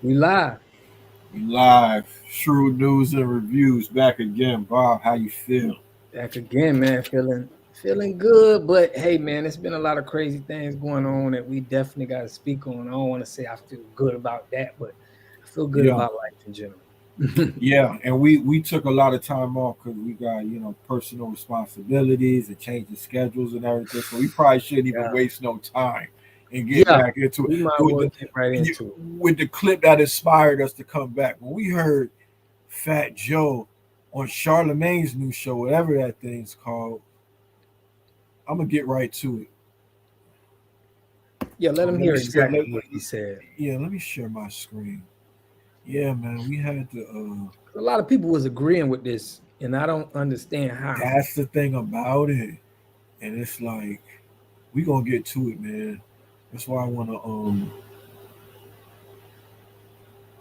We live. We live, Shrewd News and Reviews back again. Bob, how you feel? Back again, man. Feeling good, but hey, man, it's been a lot of crazy things going on that we definitely got to speak on. I don't want to say I feel good about that, but I feel good Yeah, about life in general. yeah, and we took a lot of time off because we got personal responsibilities and changing schedules and everything. So we probably shouldn't even Yeah, waste no time and get yeah. back into it We might with well the get right into it. with the clip that inspired us to come back. When we heard Fat Joe on Charlemagne's new show, whatever that thing's called, I'm gonna get right to it. Yeah, let them Let me hear share. exactly what he said. Yeah, let me share my screen. Yeah, man, we had to. A lot of people was agreeing with this, and I don't understand how. That's the thing about it, and it's like we gonna get to it, man. That's why I wanna.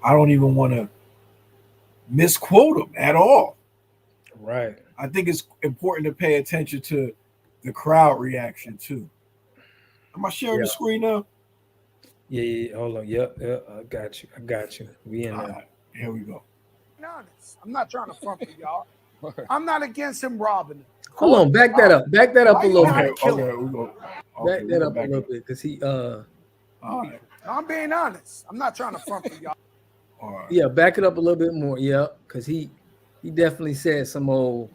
I don't even wanna misquote him at all. Right. I think it's important to pay attention to the crowd reaction too. Am I sharing Yeah. the screen now? Yeah. Hold on. Yep. Yeah. I got you. I got you. We in All there. right, here we go. Honest. I'm not trying to front for y'all. I'm not against him robbing him. Hold Caught on. him, Back that robbed up. him. Back that up Why a you little Okay, gotta bit. kill him? okay, we go. Okay, Back we that go up a back little up. bit, because he All right, I'm being honest. I'm not trying to front for y'all. all right. yeah, back it up a little bit more. Yeah, because he definitely said some old.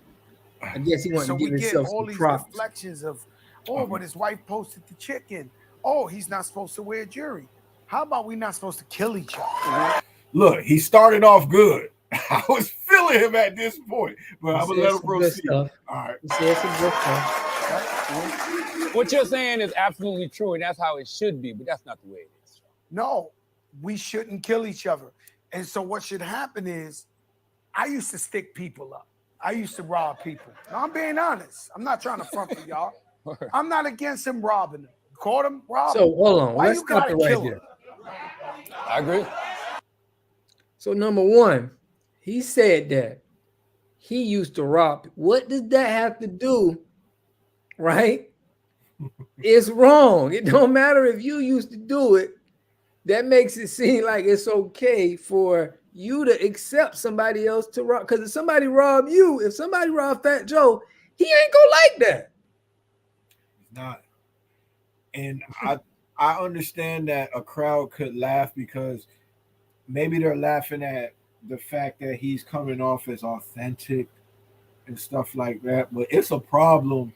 I guess he wanted So to give we get himself all some these props. deflections of, oh, Okay. but his wife posted the chicken. Oh, he's not supposed to wear jewelry. How about we not supposed to kill each other? Look, he started off good. I was feeling him at this point, but He I'm gonna said let him some good proceed. stuff. All right. He said some good stuff. What you're saying is absolutely true, and that's how it should be, but that's not the way it is. No, we shouldn't kill each other. And so what should happen is I used to stick people up. I used to rob people. No, I'm being honest. I'm not trying to front for y'all. I'm not against him robbing them. Caught him, robbed So him. hold on, Why let's you stop gotta it right kill him? there. I agree. So number one, he said that he used to rob. What does that have to do? Right? It's wrong. It don't matter if you used to do it. That makes it seem like it's okay for you to accept somebody else to rob. Because if somebody robbed you, if somebody robbed Fat Joe, he ain't gonna like that. He's not. And I understand that a crowd could laugh because maybe they're laughing at the fact that he's coming off as authentic and stuff like that. But it's a problem.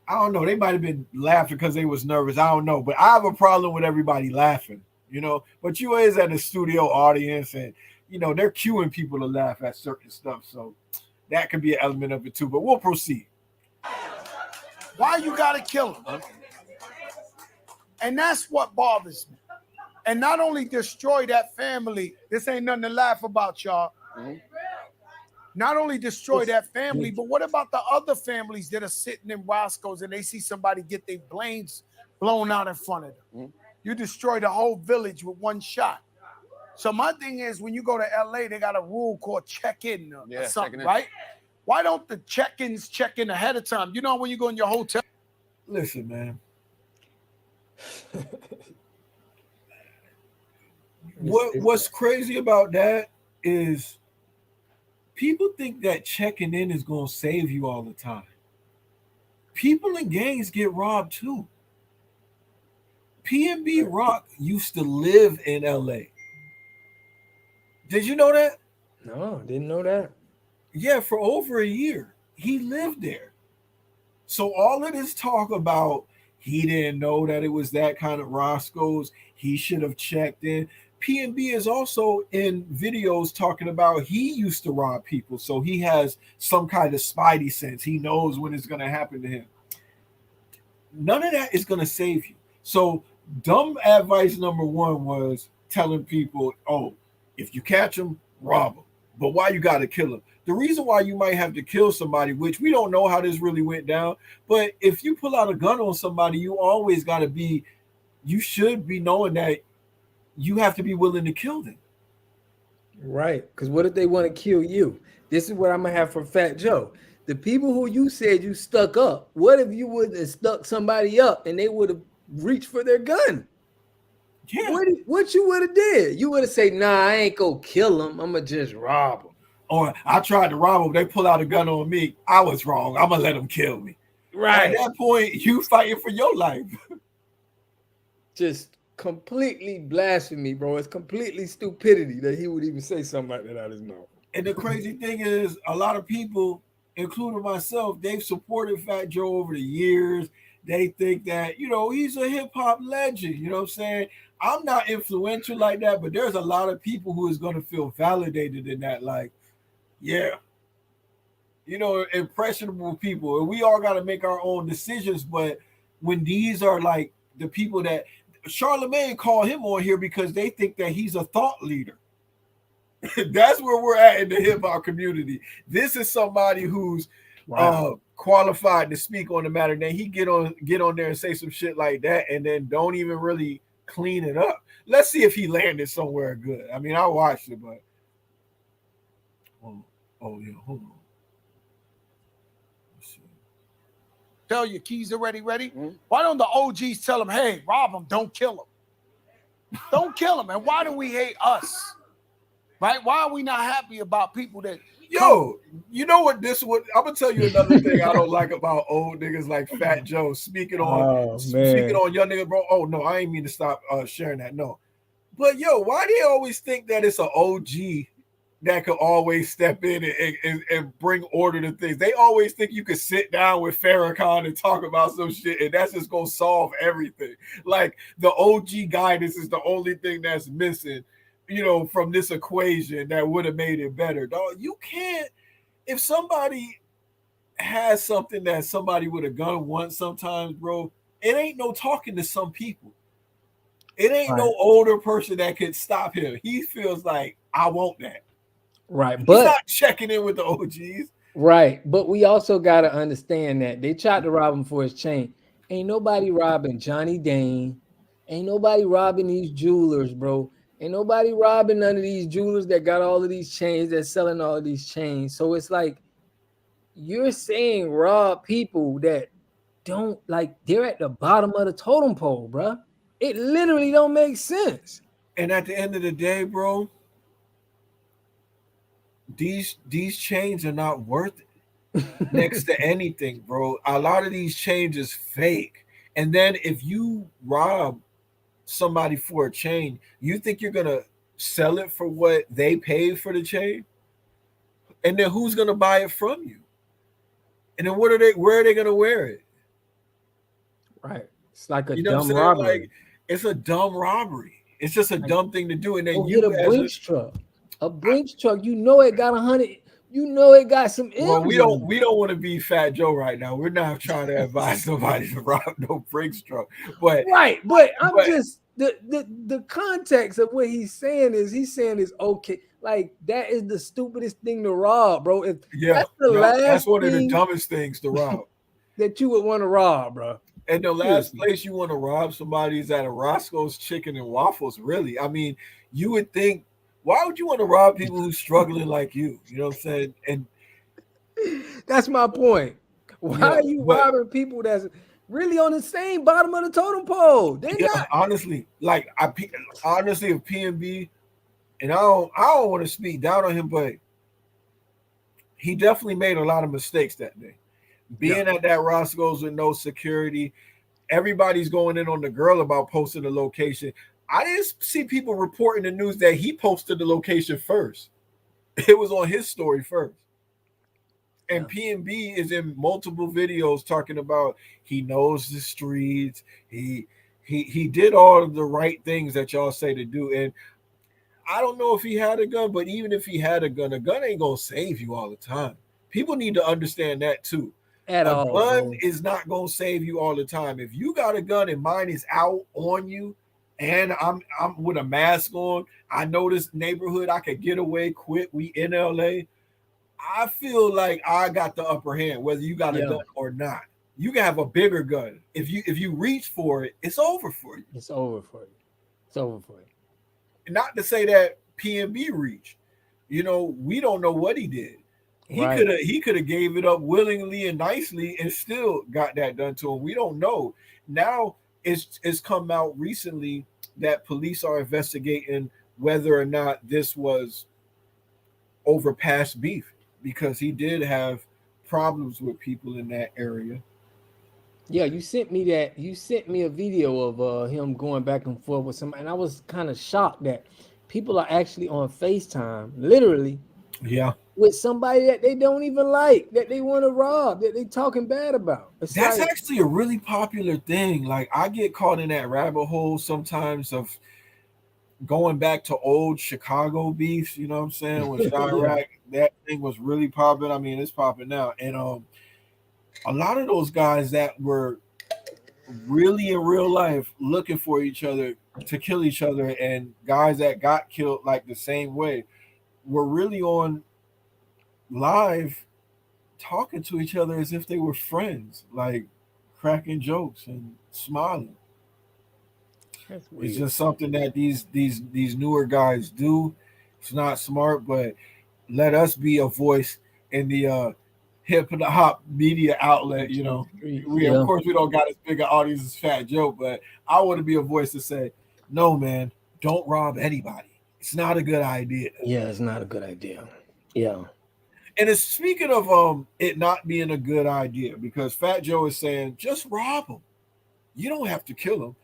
I don't know. They might have been laughing because they was nervous. I don't know. But I have a problem with everybody laughing, you know. But you is at a studio audience and they're cueing people to laugh at certain stuff. So that could be an element of it too. But we'll proceed. Why you gotta kill him? And that's what bothers me. And not only destroy that family, this ain't nothing to laugh about, y'all. Not only destroy that family, but what about the other families that are sitting in Roscoe's and they see somebody get their brains blown out in front of them? You destroy the whole village with one shot. So my thing is, when you go to LA, they got a rule called check-in or something, right? Why don't the check-ins check in ahead of time? You know when you go in your hotel. Listen, man. What's crazy about that is people think that checking in is going to save you all the time. People in gangs get robbed too. PNB Rock used to live in LA. Did you know that? No, didn't know that. Yeah, for over a year. He lived there. So all of this talk about he didn't know that it was that kind of Roscoe's, he should have checked in. PNB is also in videos talking about he used to rob people. So he has some kind of spidey sense. He knows when it's going to happen to him. None of that is going to save you. So dumb advice number one was telling people, oh, if you catch them, rob them. But why you got to kill them? The reason why you might have to kill somebody, which we don't know how this really went down, but if you pull out a gun on somebody, you should be knowing that you have to be willing to kill them. Right. Because what if they want to kill you? This is what I'm gonna have for Fat Joe. The people who you said you stuck up, what if you would have stuck somebody up and they would have reached for their gun? Yeah. What you would have did? You would have said, "Nah, I ain't gonna kill him. I'm gonna just rob him." Or I tried to rob them. They pull out a gun on me. I was wrong. I'm gonna let them kill me. At Right. that point, you fighting for your life. Just completely blasphemy, bro. It's completely stupidity that he would even say something like that out of his mouth. And the crazy thing is, a lot of people, including myself, they've supported Fat Joe over the years. They think that, he's a hip hop legend. You know what I'm saying? I'm not influential like that, but there's a lot of people who is going to feel validated in that. Like, yeah, impressionable people. And we all got to make our own decisions. But when these are like the people that Charlemagne called him on here because they think that he's a thought leader. That's where we're at in the hip hop community. This is somebody who's qualified to speak on the matter. Then he get on there and say some shit like that, and then don't even really clean it up. Let's see if he landed somewhere good. I mean, I watched it, but hold on. Let's see. Tell your keys already ready. Why don't the OGs tell them, hey, rob him, don't kill him. Don't kill him. And why do we hate us? Right? Why are we not happy about people that you know what I'm gonna tell you another thing I don't like about old niggas like Fat Joe speaking on young niggas, bro. Oh no, I ain't mean to stop sharing that. No. But why do you always think that it's an OG that could always step in and bring order to things? They always think you could sit down with Farrakhan and talk about some shit and that's just gonna solve everything. Like the OG guidance is the only thing that's missing, from this equation that would have made it better. Dog, you can't. If somebody has something that somebody with a gun wants sometimes, bro, it ain't no talking to some people. It ain't no older person that could stop him. He feels like, I want that. Right. He's But not checking in with the OGs. right. But we also got to understand that they tried to rob him for his chain. Ain't nobody robbing Johnny Dane. Ain't nobody robbing these jewelers, bro. Ain't nobody robbing none of these jewelers that got all of these chains, that's selling all of these chains. So it's like you're saying rob people that don't, like, they're at the bottom of the totem pole, bro. It literally don't make sense. And at the end of the day, bro, these chains are not worth it next to anything, bro. A lot of these chains is fake. And then if you rob somebody for a chain, you think you're gonna sell it for what they paid for the chain? And then who's gonna buy it from you? And then where are they gonna wear it? Right. It's like a You know dumb what I'm saying? robbery. Like, it's a dumb robbery. It's just a dumb thing to do. And then Go you get a Brinks truck. A Brinks truck, it got 100. It got some M's. Well, we don't want to be Fat Joe right now. We're not trying to advise somebody to rob no Brinks truck. But right, but just the context of what he's saying is okay. Like, that is the stupidest thing to rob, bro. That's one of the dumbest things to rob that you would want to rob, bro. And the last place you want to rob somebody is at a Roscoe's Chicken and Waffles. Really, I mean, you would think, why would you want to rob people who's struggling like you? You know what I'm saying? And that's my point. Why are you robbing people that's really on the same bottom of the totem pole? They're not. Honestly, if PNB, and I don't want to speak down on him, but he definitely made a lot of mistakes that day. Being at that Roscoe's with no security, everybody's going in on the girl about posting the location. I didn't see people reporting the news that he posted the location first. It was on his story first. And PNB is in multiple videos talking about he knows the streets. He did all of the right things that y'all say to do. And I don't know if he had a gun, but even if he had a gun ain't gonna save you all the time. People need to understand that too. A gun is not gonna save you all the time. If you got a gun and mine is out on you, and I'm with a mask on, I know this neighborhood, I could get away quick. We in LA. I feel like I got the upper hand, whether you got a gun or not. You can have a bigger gun. If you reach for it, it's over for you. It's over for you. It's over for you. Not to say that PNB reached. We don't know what he did. He could have gave it up willingly and nicely and still got that done to him. We don't know. Now it's come out recently that police are investigating whether or not this was over past beef, because he did have problems with people in that area. Yeah, you sent me that. You sent me a video of him going back and forth with somebody, and I was kind of shocked that people are actually on FaceTime, literally, Yeah. with somebody that they don't even like, that they want to rob, that they talking bad about. It's That's like, actually a really popular thing. Like, I get caught in that rabbit hole sometimes of going back to old Chicago beefs, you know what I'm saying? With yeah, Chirac, that thing was really popping. I mean, it's popping now. And a lot of those guys that were really in real life looking for each other to kill each other, and guys that got killed like the same way, were really on live talking to each other as if they were friends, like cracking jokes and smiling. that's It's weird. just something that these newer guys do. It's not smart, but let us be a voice in the hip hop media outlet. You In the know, streets, we of yeah, course we don't got as big an audience as Fat Joe, but I want to be a voice to say, no, man, don't rob anybody. It's not a good idea. yeah, it's not a good idea. Yeah, And it's speaking of it not being a good idea, because Fat Joe is saying just rob them. You don't have to kill them.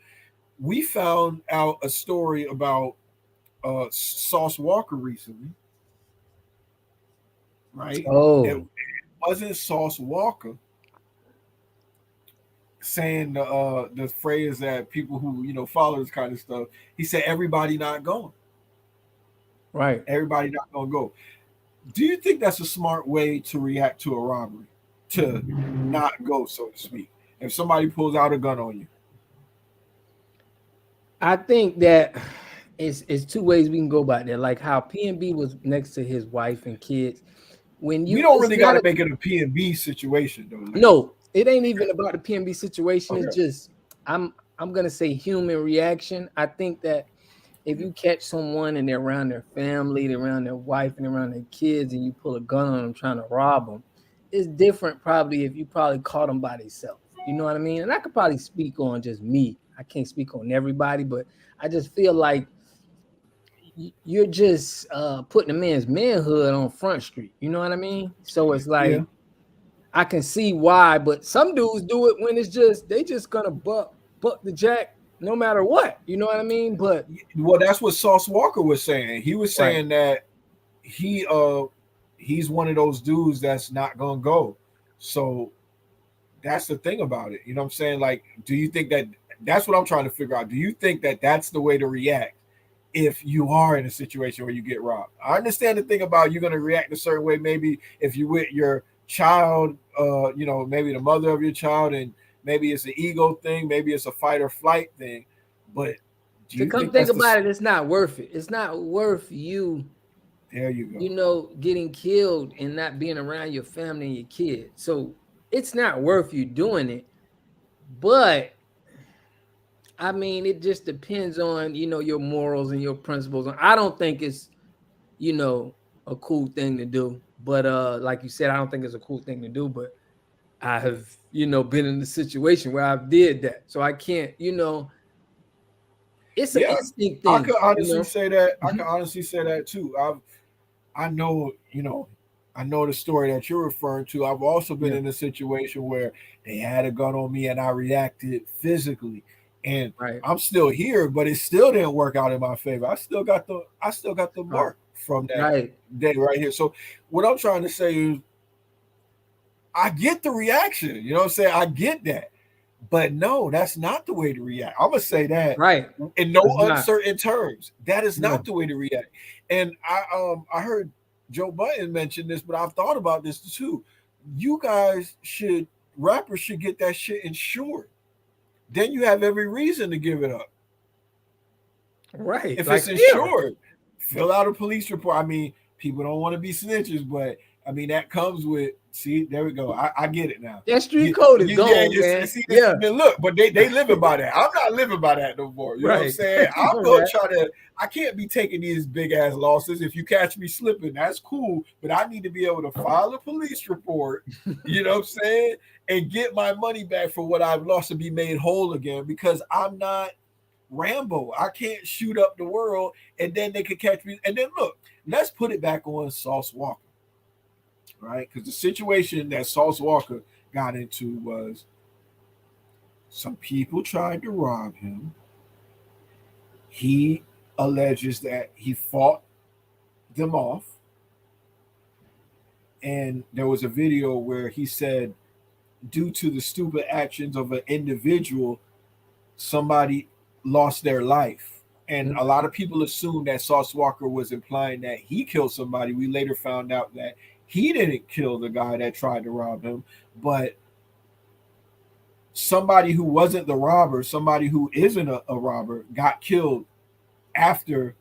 We found out a story about Sauce Walker recently, right? It oh, wasn't Sauce Walker saying the phrase that people who follow this kind of stuff. He said everybody not going, right. everybody not gonna go. Do you think that's a smart way to react to a robbery? To not go, so to speak. If somebody pulls out a gun on you, I think that it's two ways we can go about that. Like how PNB was next to his wife and kids. When we you, don't it's really got not to a, make it a P and B situation though. Like, no, it ain't even about the PNB situation. It's okay, just I'm gonna say human reaction. I think that if you catch someone and they're around their family, they're around their wife and around their kids, and you pull a gun on them trying to rob them, it's different probably if you probably caught them by themselves. You know what I mean? And I could probably speak on just me. I can't speak on everybody, but I just feel like you're just putting a man's manhood on Front Street. You know what I mean? So it's yeah. like I can see why, but some dudes do it when it's just they just gonna buck the jack no matter what. You know what I mean? But Well, that's what Sauce Walker was saying. He was right, saying that he he's one of those dudes that's not gonna go. So that's the thing about it. You know what I'm saying? Like, do you think that that's what I'm trying to figure out? Do you think that that's the way to react if you are in a situation where you get robbed? I understand the thing about you're gonna react a certain way. Maybe if you with your child, maybe the mother of your child, and maybe it's an ego thing, maybe it's a fight or flight thing. But do to you come think think that's the about it, it's not worth it. It's not worth you, there you go. getting killed and not being around your family and your kids. So it's not worth you doing it. But I mean, it just depends on, your morals and your principles. I don't think it's, you know, a cool thing to do. But like you said, I don't think it's a cool thing to do. But I have, been in a situation where I've did that. So I can't, it's an Yeah, instinct I thing, could honestly you say that. I know. can honestly say that too. I know, I know the story that you're referring to. I've also been Yeah, in a situation where they had a gun on me and I reacted physically. And right. I'm still here, but it still didn't work out in my favor. I still got the Right. mark from that Right. day right here. So what I'm trying to say is I get the reaction. You know what I'm saying? I get that. But no, that's not the way to react. I'm gonna say that Right. in no It's not. uncertain terms. That is not No. the way to react. And I heard Joe Button mention this, but I've thought about this too. You guys should rappers should get that shit insured. Then you have every reason to give it up. Right. If Like it's yeah. insured, fill out a police report. I mean, people don't want to be snitches, but I mean that comes with. See, there we go. I get it now. That street You, code is yeah, gone, man. see this. Yeah. Then look, but they living by that. I'm not living by that no more. You know what I'm Right. saying? You I'm know gonna that. try to. I can't be taking these big ass losses. If you catch me slipping, that's cool. But I need to be able to file a police report. You know what I'm saying? And get my money back for what I've lost and be made whole again. Because I'm not Rambo. I can't shoot up the world and then they could catch me. And then look, let's put it back on Sauce Walker, right? Because the situation that Sauce Walker got into was some people tried to rob him. He alleges that he fought them off. And there was a video where he said, due to the stupid actions of an individual, somebody lost their life. And a lot of people assumed that Sauce Walker was implying that he killed somebody. We later found out that he didn't kill the guy that tried to rob him, but somebody who wasn't the robber, somebody who isn't a robber, got killed after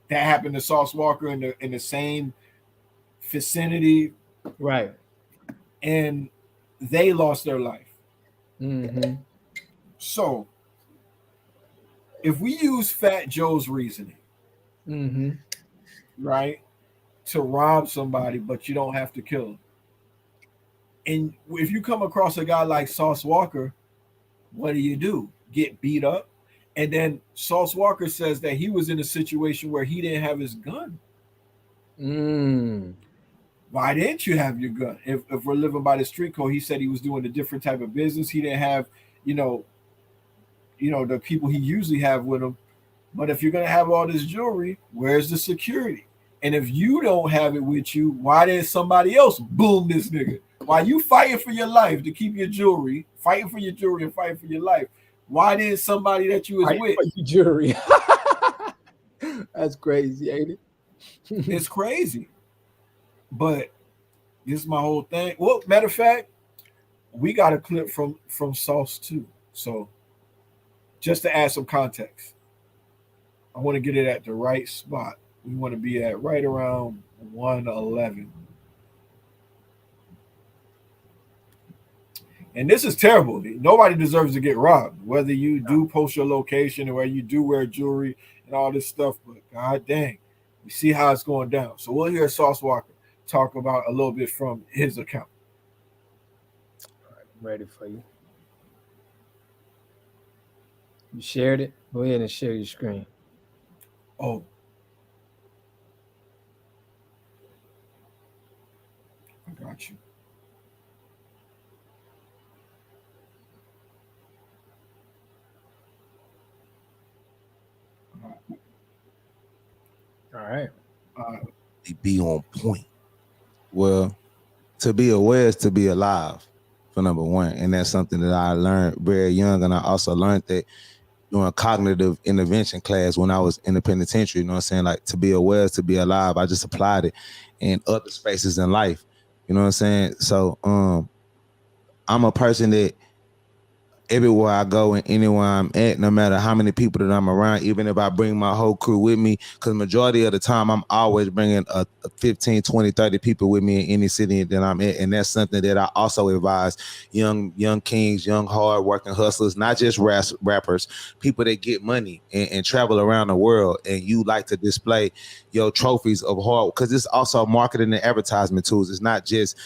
that happened to Sauce Walker in the same vicinity, Right. and they lost their life. Mm-hmm. So, if we use Fat Joe's reasoning, Mm-hmm. right, to rob somebody, but you don't have to kill them, and if you come across a guy like Sauce Walker, what do? Get beat up? And then Sauce Walker says that he was in a situation where he didn't have his gun. Why didn't you have your gun? If we're living by the street code, he said he was doing a different type of business. He didn't have, the people he usually have with him. But if you're gonna have all this jewelry, where's the security? And if you don't have it with you, why did somebody else boom this nigga? Why you fighting for your life to keep your jewelry, fighting for your jewelry and fighting for your life? Why did somebody that you was Fight with? for your jury. That's crazy, ain't it? It's crazy. But this is my whole thing. Well, matter of fact, we got a clip from Sauce too. So just to add some context, I want to get it at the right spot. We want to be at right around 111. And this is terrible. Nobody deserves to get robbed, whether you do post your location or whether you do wear jewelry and all this stuff. But god dang, we see how it's going down. So we'll hear Sauce Walker talk about a little bit from his account. All right, I'm ready for you. You shared it? Go ahead and share your screen. Oh, I got you. All right. Be on point. Well, to be aware is to be alive, for number one. And that's something that I learned very young. And I also learned that during cognitive intervention class when I was in the penitentiary, you know what I'm saying? Like, to be aware is to be alive. I just applied it in other spaces in life. You know what I'm saying? So I'm a person that everywhere I go and anywhere I'm at, no matter how many people that I'm around, even if I bring my whole crew with me, because majority of the time I'm always bringing a 15, 20, 30 people with me in any city that I'm at. And that's something that I also advise young kings, young hard-working hustlers, not just rappers, people that get money and travel around the world, and you like to display your trophies of hard, because it's also marketing and advertisement tools. It's not just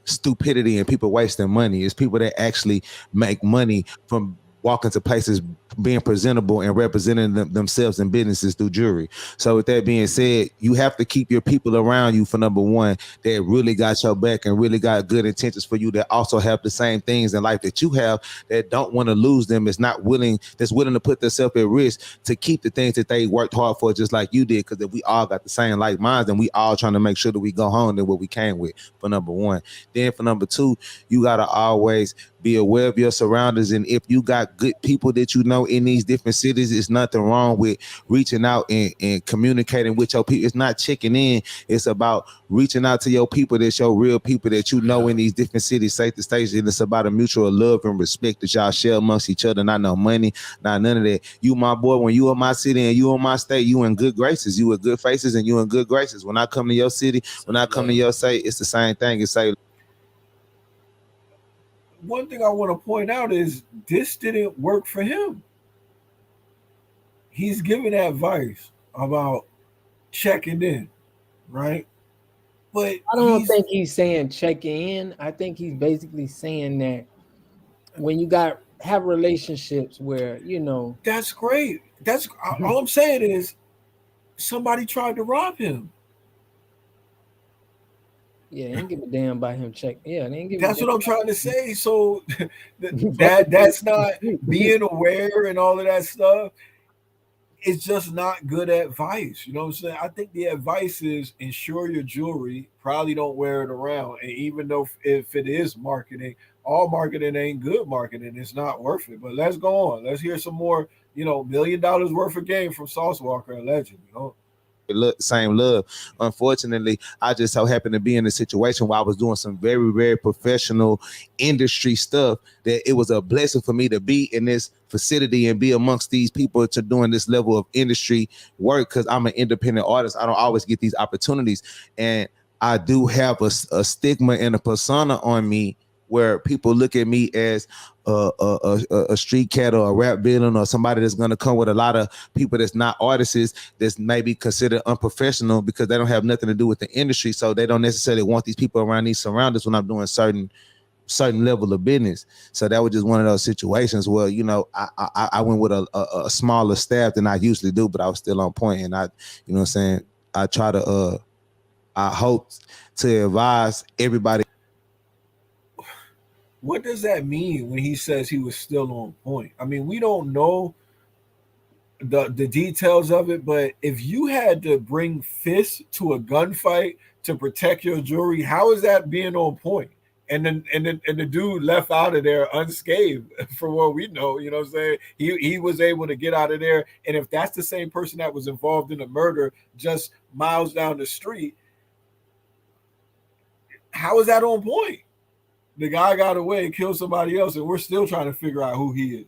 stupidity and people wasting money. It's people that actually make money from walking to places, being presentable and representing themselves and businesses through jewelry. So with that being said, you have to keep your people around you, for number one, that really got your back and really got good intentions for you, that also have the same things in life that you have, that don't want to lose them, that's willing to put themselves at risk to keep the things that they worked hard for, just like you did. Because if we all got the same like minds, and we all trying to make sure that we go home than what we came with, for number one. Then for number two, you got to always be aware of your surroundings. And if you got good people that you know in these different cities, it's nothing wrong with reaching out and communicating with your people. It's not checking in. It's about reaching out to your people, that's your real people that you know in these different cities, state to state. And it's about a mutual love and respect that y'all share amongst each other. Not no money, not none of that. You my boy, when you in my city and you in my state, you in good graces. You with good faces and you in good graces. When I come to your city, when I come to your state, it's the same thing. It's say, one thing I want to point out is this didn't work for him. He's giving advice about checking in, right? But I don't think he's saying check in. I think he's basically saying that when you got have relationships where That's great. That's all I'm saying is somebody tried to rob him. yeah, they ain't give a damn about him check. Yeah, they ain't give a That's damn what I'm trying to about say. So him. that's not being aware and all of that stuff. It's just not good advice. You know what I'm saying? I think the advice is insure your jewelry. Probably don't wear it around. And even though if it is marketing, all marketing ain't good marketing. It's not worth it. But let's go on. Let's hear some more. $1 million worth of game from Sauce Walker, a legend. Same love. Unfortunately, I just so happened to be in a situation where I was doing some very, very professional industry stuff that it was a blessing for me to be in this facility and be amongst these people to doing this level of industry work because I'm an independent artist. I don't always get these opportunities. And I do have a stigma and a persona on me where people look at me as a street cat or a rap villain or somebody that's going to come with a lot of people that's not artists that's maybe considered unprofessional because they don't have nothing to do with the industry. So they don't necessarily want these people around these surroundings when I'm doing certain level of business. So that was just one of those situations where, I went with a smaller staff than I usually do, but I was still on point. And what I'm saying? I try to, I hope to advise everybody. What does that mean when he says he was still on point? I mean, we don't know the details of it, but if you had to bring fists to a gunfight to protect your jewelry, how is that being on point? And the dude left out of there unscathed, from what we know. You know what I'm saying? He was able to get out of there. And if that's the same person that was involved in the murder just miles down the street, how is that on point? The guy got away and killed somebody else, and we're still trying to figure out who he is.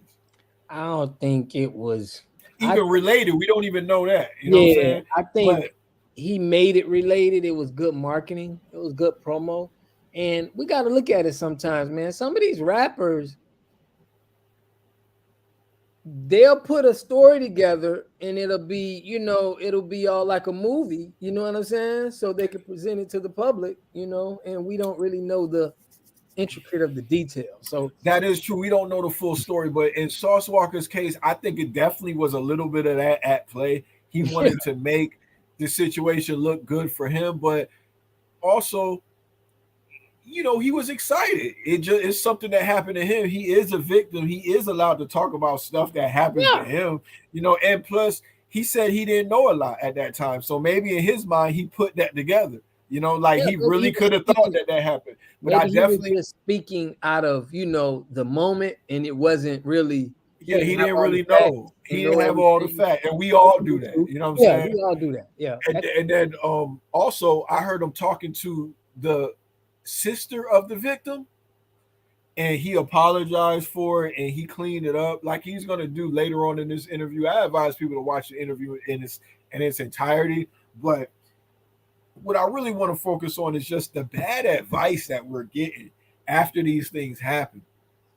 I don't think it was. I Even related, we don't even know that. You know what I'm Yeah, saying? I think But he made it related. It was good marketing. It was good promo. And we got to look at it sometimes, man. Some of these rappers, they'll put a story together and it'll be all like a movie. You know what I'm saying? So they can present it to the public, and we don't really know the intricate of the details. So that is true. We don't know the full story, but in Sauce Walker's case, I think it definitely was a little bit of that at play. He wanted to make the situation look good for him, but also, he was excited. It's something that happened to him. He is a victim. He is allowed to talk about stuff that happened to yeah, him, and plus he said he didn't know a lot at that time. So maybe in his mind he put that together. Like yeah, he maybe he really was could have thought speaking. that happened. But I Maybe he was definitely, just speaking out of the moment, and it wasn't really. He yeah, didn't he have didn't all the really know. facts and He know didn't have all the everything. facts, and we Know all the do that. truth. You know what I'm Yeah, saying? we all do that. Yeah, And then also I heard him talking to the sister of the victim, and he apologized for it and he cleaned it up like he's going to do later on in this interview. I advise people to watch the interview in its entirety, but what I really want to focus on is just the bad advice that we're getting after these things happen.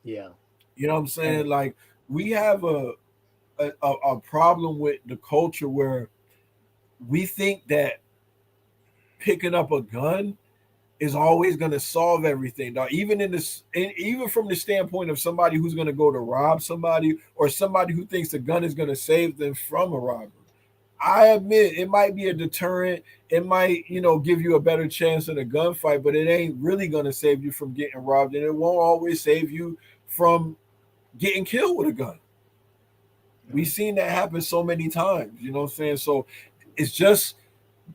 yeah, You know what I'm saying? Like, we have a problem with the culture where we think that picking up a gun is always going to solve everything. Now, even even from the standpoint of somebody who's going to go to rob somebody, or somebody who thinks the gun is going to save them from a robbery, I admit it might be a deterrent. It might, give you a better chance in a gunfight, but it ain't really going to save you from getting robbed, and it won't always save you from getting killed with a gun. We've seen that happen so many times. You know what I'm saying? So it's just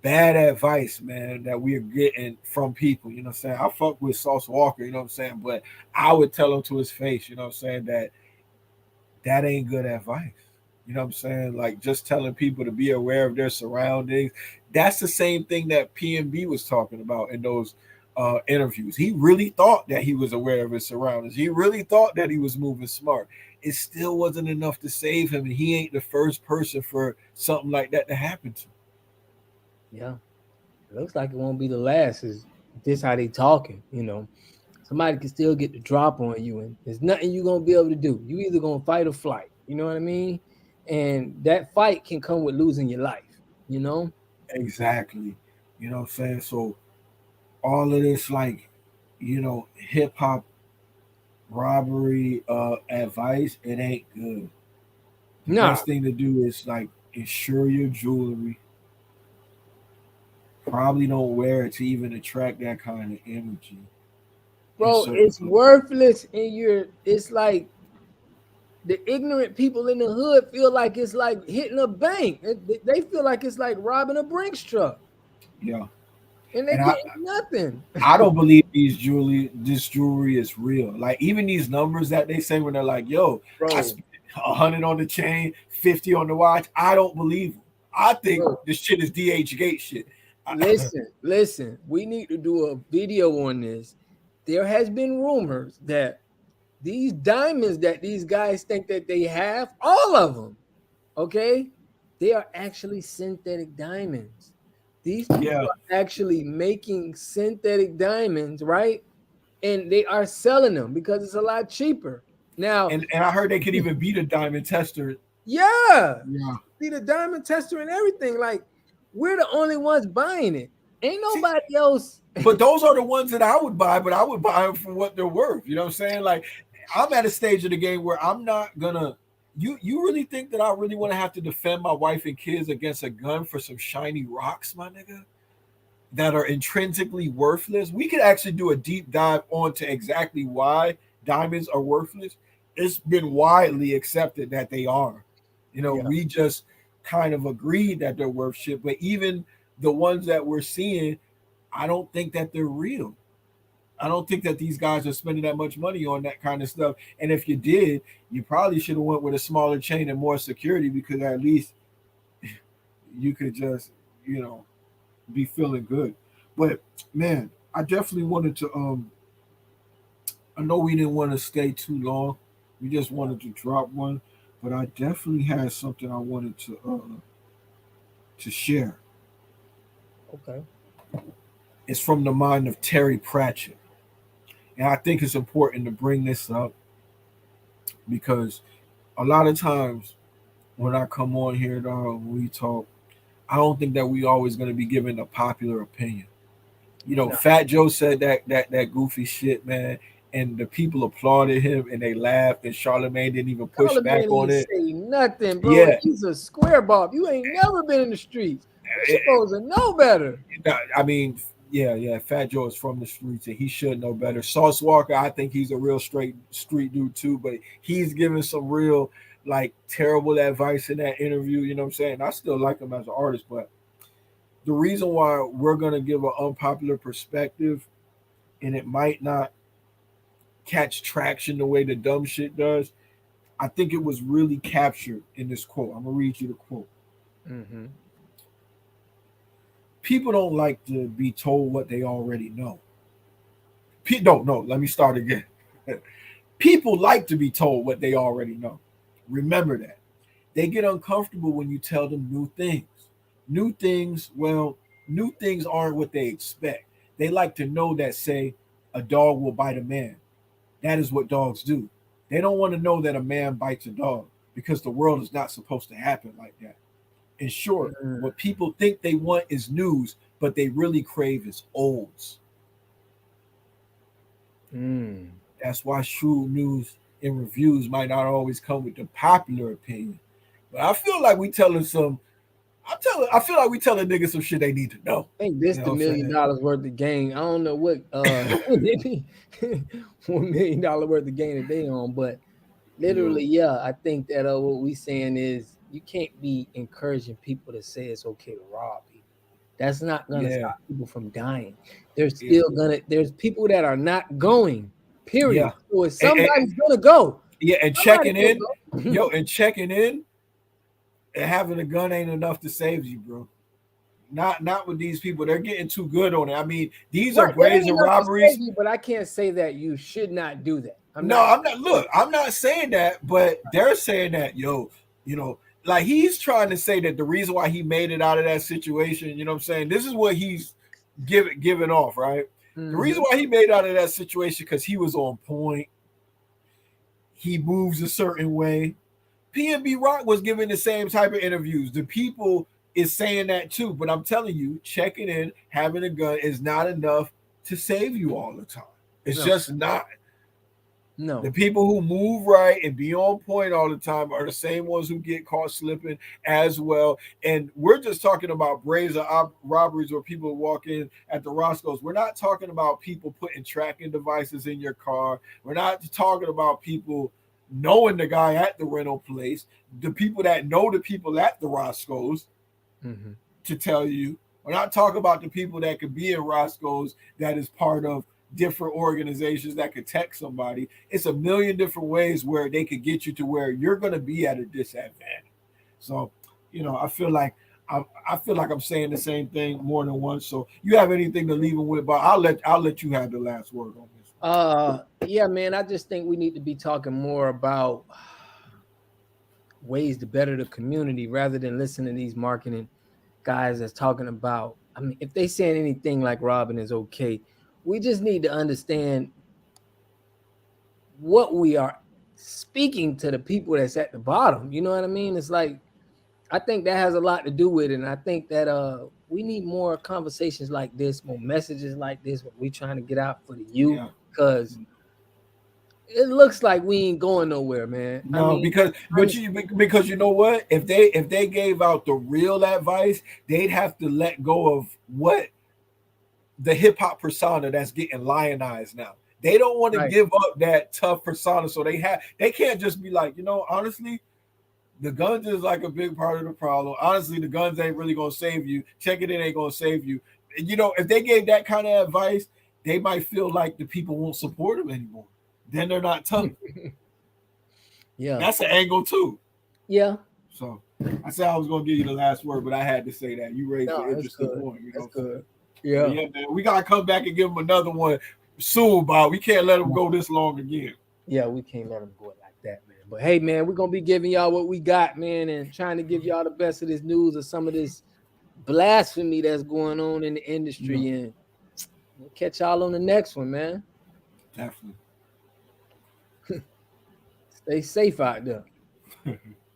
bad advice, man, that we're getting from people. You know what I'm saying? I fuck with Sauce Walker, you know what I'm saying? But I would tell him to his face, you know what I'm saying, that ain't good advice. You know what I'm saying? Like, just telling people to be aware of their surroundings. That's the same thing that PNB was talking about in those interviews. He really thought that he was aware of his surroundings. He really thought that he was moving smart. It still wasn't enough to save him, and he ain't the first person for something like that to happen to. yeah. It looks like it won't be the last. Is this how they talking? Somebody can still get the drop on you, and there's nothing you're gonna be able to do. You either gonna fight or flight. You know what I mean? And that fight can come with losing your life. You know? Exactly. You know what I'm saying? So all of this, like, hip hop robbery advice, it ain't good. The Nah, best thing to do is like insure your jewelry. Probably don't wear it to even attract that kind of energy in bro, certain it's places. worthless and it's like the ignorant people in the hood feel like it's like hitting a bank. They feel like it's like robbing a Brinks truck Yeah, and they and I getting nothing. I don't believe this jewelry is real. Like even these numbers that they say when they're like, "Yo, I Bro, spent 100 on the chain, 50 on the watch," I don't believe them. I think bro, this shit is DH Gate shit. listen, we need to do a video on this. There has been rumors that these diamonds that these guys think that they have, all of them, okay, they are actually synthetic diamonds. These people Yeah, are actually making synthetic diamonds, right? And they are selling them because it's a lot cheaper. Now, and I heard they could even beat a diamond tester. yeah, Yeah. see the diamond tester and everything. Like, we're the only ones buying it. Ain't See, nobody else. but those are the ones that I would buy, but I would buy them for what they're worth. You know what I'm saying? Like I'm at a stage of the game where I'm not gonna. You really think that I really want to have to defend my wife and kids against a gun for some shiny rocks, my nigga, that are intrinsically worthless? We could actually do a deep dive onto exactly why diamonds are worthless. It's been widely accepted that they are. You know, Yeah, we just kind of agreed that they're worth shit, but even the ones that we're seeing, I don't think that they're real. I don't think that these guys are spending that much money on that kind of stuff. And if you did, you probably should have went with a smaller chain and more security because at least you could just, you know, be feeling good. But man, I definitely wanted to I know we didn't want to stay too long. We just wanted to drop one, but I definitely had something I wanted to share. okay. It's from the mind of Terry Pratchett. And I think it's important to bring this up because a lot of times when I come on here, dog, we talk, I don't think that we always going to be given a popular opinion. You know, No, Fat Joe said that goofy shit, man, and the people applauded him and they laughed, and Charlemagne didn't even push back Charlamagne on ain't it. say nothing, bro. Yeah, He's a square bob. You ain't never been in the streets. You supposed to know better. I mean, yeah. Fat Joe is from the streets and he should know better. Sauce Walker, I think he's a real straight street dude too, but he's giving some real like terrible advice in that interview. You know what I'm saying? I still like him as an artist, but the reason why we're gonna give an unpopular perspective and it might not catch traction the way the dumb shit does, I think it was really captured in this quote. I'm gonna read you the quote. Mm-hmm. People don't like to be told what they already know. No, let me start again. People like to be told what they already know. Remember that. They get uncomfortable when you tell them new things. New things, well, new things aren't what they expect. They like to know that, say, a dog will bite a man. That is what dogs do. They don't want to know that a man bites a dog because the world is not supposed to happen like that. In short, Mm, what people think they want is news, but they really crave is olds. mm. That's why true news and reviews might not always come with the popular opinion. But I feel like we telling some. I feel like we telling niggas some shit they need to know. I think this You know the what I'm million saying? dollars worth of gain. I don't know what maybe $1 million worth of gain that they on, but literally, Yo, yeah, I think that what we saying is you can't be encouraging people to say it's okay to rob people. That's not gonna yeah, stop people from dying. There's yeah, still gonna there's people that are not going. Period. yeah, So if and, somebody's gonna go, yeah, and somebody's checking gonna in, go. yo, and checking in and having a gun ain't enough to save you, bro. Not with these people. They're getting too good on it. I mean, these are Right, it ain't brazen enough to save robberies. you, but I can't say that you should not do that. I'm No, not. I'm not. Look, I'm not saying that, but they're saying that, yo, you know, like he's trying to say that the reason why he made it out of that situation, you know what I'm saying? This is what he's giving off, right? The reason Mhm. why he made out of that situation because he was on point. He moves a certain way. PNB Rock was giving the same type of interviews. The people is saying that too, but I'm telling you, checking in, having a gun is not enough to save you all the time. It's No, just not. No. The people who move right and be on point all the time are the same ones who get caught slipping as well. And we're just talking about brazen robberies where people walk in at the Roscoe's. We're not talking about people putting tracking devices in your car. We're not talking about people knowing the guy at the rental place, the people that know the people at the Roscoe's to tell you. We're not talking about the people that could be in Roscoe's that is part of different organizations that could text somebody. It's a million different ways where they could get you to where you're going to be at a disadvantage. So, I feel like I'm saying the same thing more than once. So, you have anything to leave them with? But I'll let you have the last word on this. Yeah, man. I just think we need to be talking more about ways to better the community rather than listening to these marketing guys that's talking about. I mean, if they saying anything like robbing is okay, we just need to understand what we are speaking to the people that's at the bottom. You know what I mean? It's like I think that has a lot to do with it, and I think that we need more conversations like this, more messages like this, what we trying to get out for the youth, because it looks like we ain't going nowhere, man. No, I mean, because you know what? If they gave out the real advice, they'd have to let go of what the hip hop persona that's getting lionized now. They don't want to give up that tough persona, so they can't just be like, honestly, the guns is like a big part of the problem. Honestly, the guns ain't really gonna save you. Checking it ain't gonna save you. If they gave that kind of advice, they might feel like the people won't support them anymore. Then they're not tough. Yeah, that's an angle too. Yeah. So I said I was gonna give you the last word, but I had to say that you raised an interesting point. That's good. Yeah, man. We gotta come back and give them another one soon, Bob. We can't let them go this long again. Yeah, we can't let them go like that, man. But hey, man, we're gonna be giving y'all what we got, man, and trying to give y'all the best of this news or some of this blasphemy that's going on in the industry. And we'll catch y'all on the next one, man. Definitely. Stay safe out there.